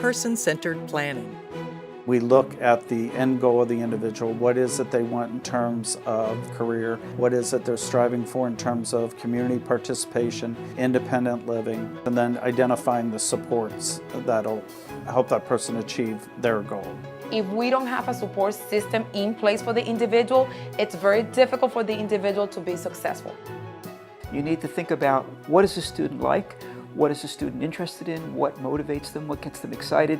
Person-Centered Planning. We look at the end goal of the individual. What is it they want in terms of career? What is it they're striving for in terms of community participation, independent living, and then identifying the supports that'll help that person achieve their goal. If we don't have a support system in place for the individual, it's very difficult for the individual to be successful. You need to think about, what is the student like? What is the student interested in? What motivates them? What gets them excited?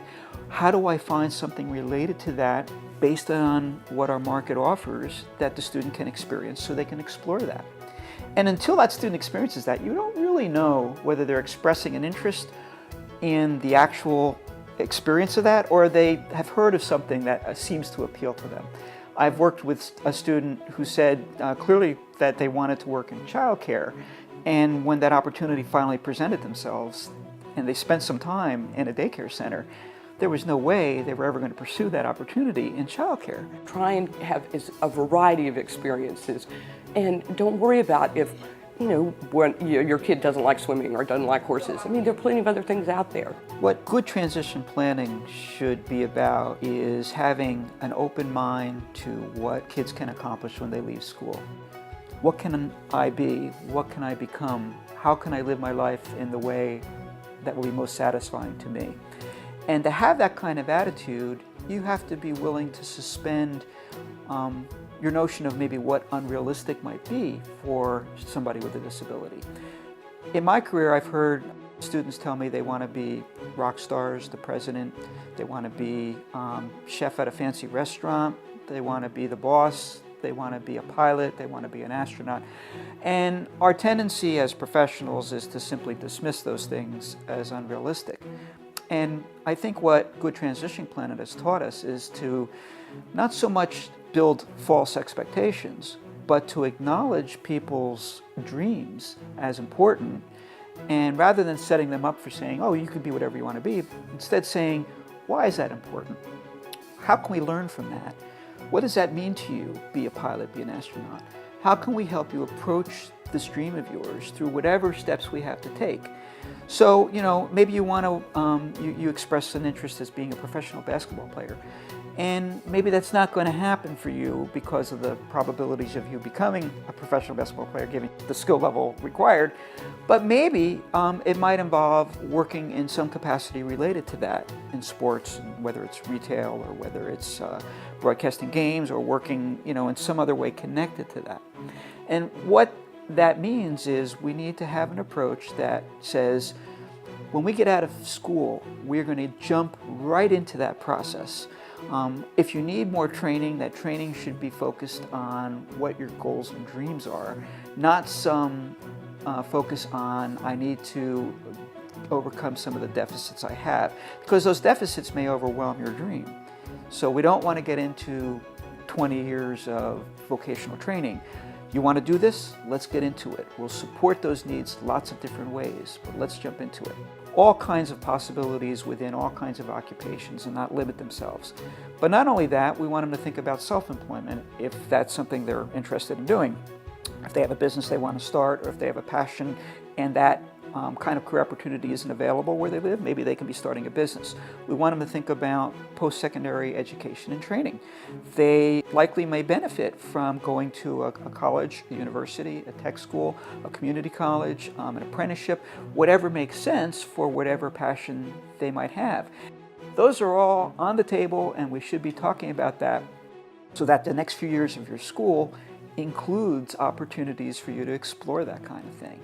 How do I find something related to that based on what our market offers that the student can experience so they can explore that? And until that student experiences that, you don't really know whether they're expressing an interest in the actual experience of that, or they have heard of something that seems to appeal to them. I've worked with a student who said clearly that they wanted to work in childcare, and when that opportunity finally presented themselves and they spent some time in a daycare center, there was no way they were ever going to pursue that opportunity in childcare. Try and have a variety of experiences, and don't worry about if when your kid doesn't like swimming or doesn't like horses. I mean, there are plenty of other things out there. What good transition planning should be about is having an open mind to what kids can accomplish when they leave school. What can I be? What can I become? How can I live my life in the way that will be most satisfying to me? And to have that kind of attitude, you have to be willing to suspend your notion of maybe what unrealistic might be for somebody with a disability. In my career, I've heard students tell me they want to be rock stars, the president, they want to be chef at a fancy restaurant, they want to be the boss, they want to be a pilot, they want to be an astronaut. And our tendency as professionals is to simply dismiss those things as unrealistic. And I think what good transition planning has taught us is to not so much build false expectations, but to acknowledge people's dreams as important. And rather than setting them up for saying, oh, you can be whatever you want to be, instead saying, why is that important? How can we learn from that? What does that mean to you, be a pilot, be an astronaut? How can we help you approach this dream of yours through whatever steps we have to take? So, maybe you want to, you express an interest as being a professional basketball player. And maybe that's not going to happen for you because of the probabilities of you becoming a professional basketball player, given the skill level required. But maybe it might involve working in some capacity related to that in sports, whether it's retail or whether it's broadcasting games or working, in some other way connected to that. And what that means is we need to have an approach that says, when we get out of school, we're going to jump right into that process. If you need more training, that training should be focused on what your goals and dreams are, not some focus on, I need to overcome some of the deficits I have, because those deficits may overwhelm your dream. So we don't want to get into 20 years of vocational training. You want to do this? Let's get into it. We'll support those needs lots of different ways, but let's jump into it. All kinds of possibilities within all kinds of occupations and not limit themselves. But not only that, we want them to think about self-employment if that's something they're interested in doing. If they have a business they want to start, or if they have a passion and that kind of career opportunity isn't available where they live, maybe they can be starting a business. We want them to think about post-secondary education and training. They likely may benefit from going to a college, a university, a tech school, a community college, an apprenticeship, whatever makes sense for whatever passion they might have. Those are all on the table, and we should be talking about that so that the next few years of your school includes opportunities for you to explore that kind of thing.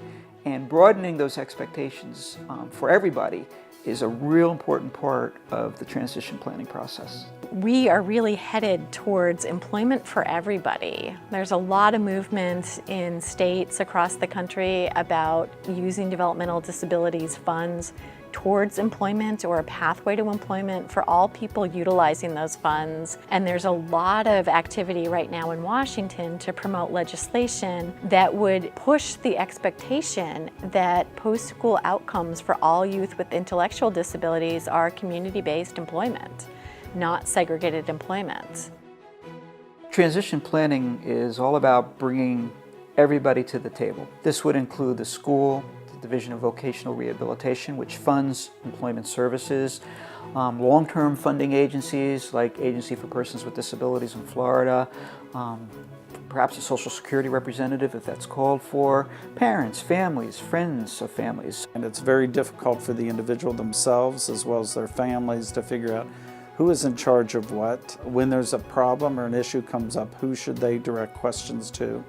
And broadening those expectations for everybody is a real important part of the transition planning process. We are really headed towards employment for everybody. There's a lot of movement in states across the country about using developmental disabilities funds towards employment or a pathway to employment for all people utilizing those funds. And there's a lot of activity right now in Washington to promote legislation that would push the expectation that post-school outcomes for all youth with intellectual disabilities are community-based employment, not segregated employment. Transition planning is all about bringing everybody to the table. This would include the school, the Division of Vocational Rehabilitation, which funds employment services. Long-term funding agencies like Agency for Persons with Disabilities in Florida, perhaps a Social Security representative if that's called for, parents, families, friends of families. And it's very difficult for the individual themselves as well as their families to figure out who is in charge of what. When there's a problem or an issue comes up, who should they direct questions to?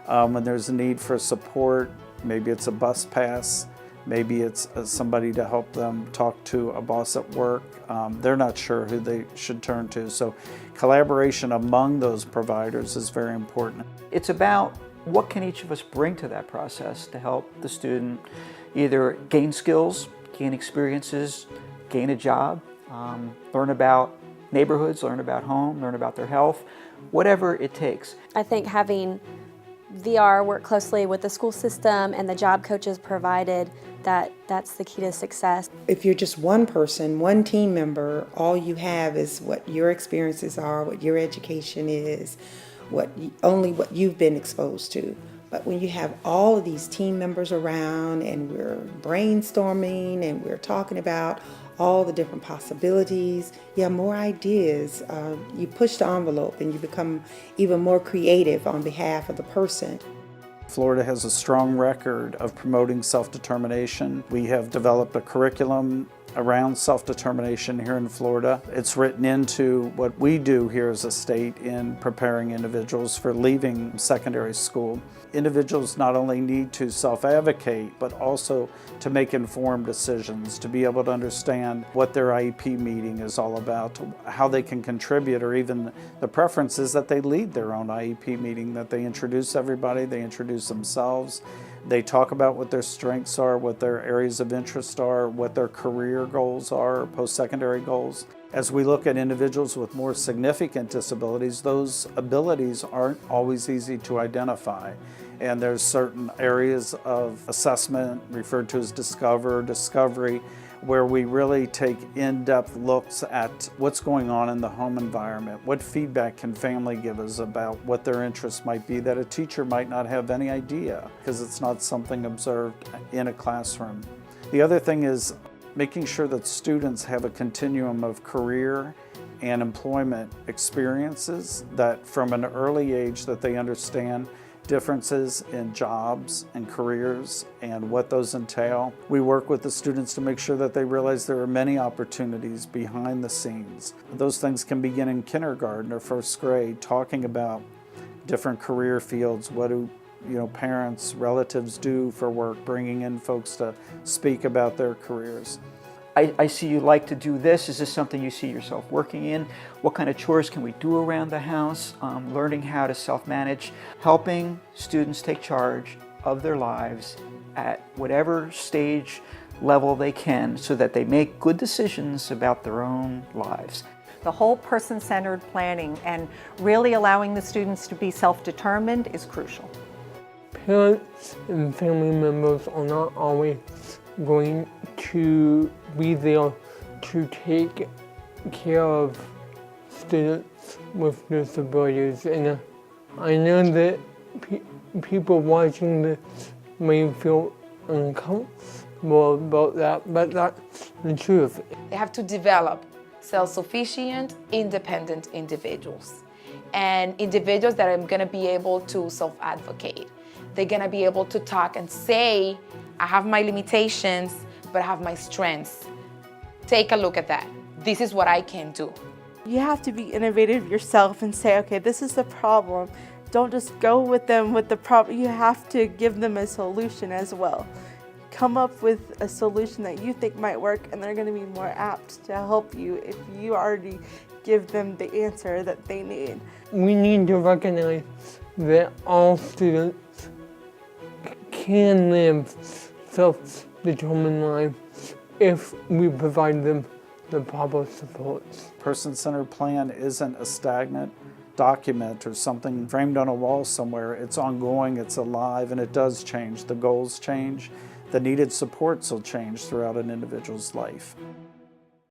When there's a need for support, maybe it's a bus pass, maybe it's somebody to help them talk to a boss at work. They're not sure who they should turn to. So collaboration among those providers is very important. It's about what can each of us bring to that process to help the student either gain skills, gain experiences, gain a job, learn about neighborhoods, learn about home, learn about their health, whatever it takes. I think having VR work closely with the school system and the job coaches provided, that's the key to success. If you're just one person, one team member, all you have is what your experiences are, what your education is, only what you've been exposed to. But when you have all of these team members around and we're brainstorming and we're talking about all the different possibilities, you have more ideas. You push the envelope and you become even more creative on behalf of the person. Florida has a strong record of promoting self-determination. We have developed a curriculum around self-determination here in Florida. It's written into what we do here as a state in preparing individuals for leaving secondary school. Individuals not only need to self-advocate, but also to make informed decisions, to be able to understand what their IEP meeting is all about, how they can contribute, or even the preference is that they lead their own IEP meeting, that they introduce everybody, they introduce themselves, they talk about what their strengths are, what their areas of interest are, what their career goals are, post-secondary goals. As we look at individuals with more significant disabilities, those abilities aren't always easy to identify. And there's certain areas of assessment referred to as discovery, where we really take in-depth looks at what's going on in the home environment. What feedback can family give us about what their interests might be that a teacher might not have any idea because it's not something observed in a classroom. The other thing is making sure that students have a continuum of career and employment experiences, that from an early age that they understand differences in jobs and careers and what those entail. We work with the students to make sure that they realize there are many opportunities behind the scenes. Those things can begin in kindergarten or first grade, talking about different career fields. What do parents, relatives do for work, bringing in folks to speak about their careers. I see you like to do this. Is this something you see yourself working in? What kind of chores can we do around the house? Learning how to self-manage, helping students take charge of their lives at whatever stage level they can so that they make good decisions about their own lives. The whole person-centered planning and really allowing the students to be self-determined is crucial. Parents and family members are not always going to be there to take care of students with disabilities, and I know that people watching this may feel uncomfortable about that, but that's the truth. They have to develop self-sufficient, independent individuals, and individuals that are going to be able to self-advocate. They're going to be able to talk and say, I have my limitations, but I have my strengths. Take a look at that. This is what I can do. You have to be innovative yourself and say, okay, this is the problem. Don't just go with them with the problem. You have to give them a solution as well. Come up with a solution that you think might work, and they're going to be more apt to help you if you already give them the answer that they need. We need to recognize that all students can live self-determined lives if we provide them the proper supports. Person-centered plan isn't a stagnant document or something framed on a wall somewhere. It's ongoing, it's alive, and it does change. The goals change. The needed supports will change throughout an individual's life.